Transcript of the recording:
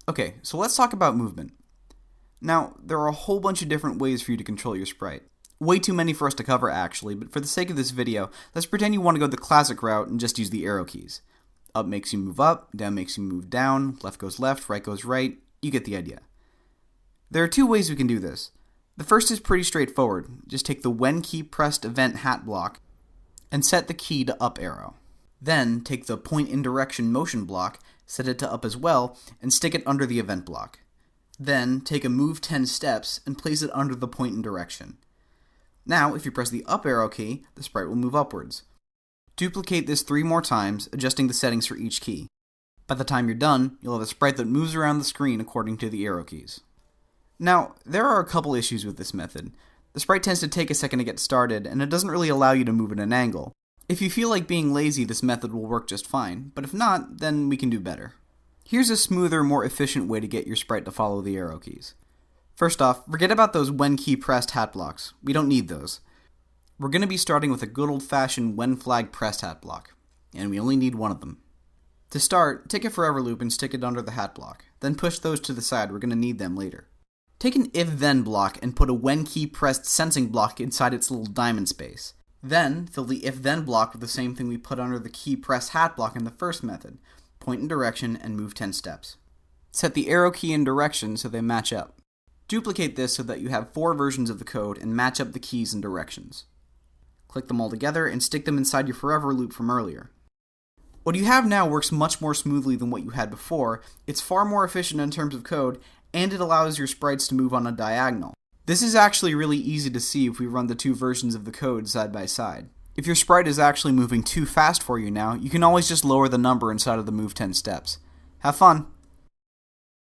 Okay, so let's talk about movement. Now, there are a whole bunch of different ways for you to control your sprite. Way too many for us to cover actually, but for the sake of this video, let's pretend you want to go the classic route and just use the arrow keys. Up makes you move up, down makes you move down, left goes left, right goes right, you get the idea. There are two ways we can do this. The first is pretty straightforward. Just take the when key pressed event hat block and set the key to up arrow. Then take the point in direction motion block, set it to up as well, and stick it under the event block. Then take a move 10 steps and place it under the point in direction. Now, if you press the up arrow key, the sprite will move upwards. Duplicate this 3 more times, adjusting the settings for each key. By the time you're done, you'll have a sprite that moves around the screen according to the arrow keys. Now, there are a couple issues with this method. The sprite tends to take a second to get started, and it doesn't really allow you to move at an angle. If you feel like being lazy, this method will work just fine, but if not, then we can do better. Here's a smoother, more efficient way to get your sprite to follow the arrow keys. First off, forget about those when key pressed hat blocks. We don't need those. We're going to be starting with a good old-fashioned when flag pressed hat block, and we only need one of them. To start, take a forever loop and stick it under the hat block, then push those to the side. We're going to need them later. Take an if-then block and put a when key pressed sensing block inside its little diamond space. Then, fill the if-then block with the same thing we put under the key press hat block in the first method. Point in direction and move 10 steps. Set the arrow key in direction so they match up. Duplicate this so that you have 4 versions of the code and match up the keys and directions. Click them all together and stick them inside your forever loop from earlier. What you have now works much more smoothly than what you had before, it's far more efficient in terms of code, and it allows your sprites to move on a diagonal. This is actually really easy to see if we run the 2 versions of the code side by side. If your sprite is actually moving too fast for you now, you can always just lower the number inside of the move 10 steps. Have fun!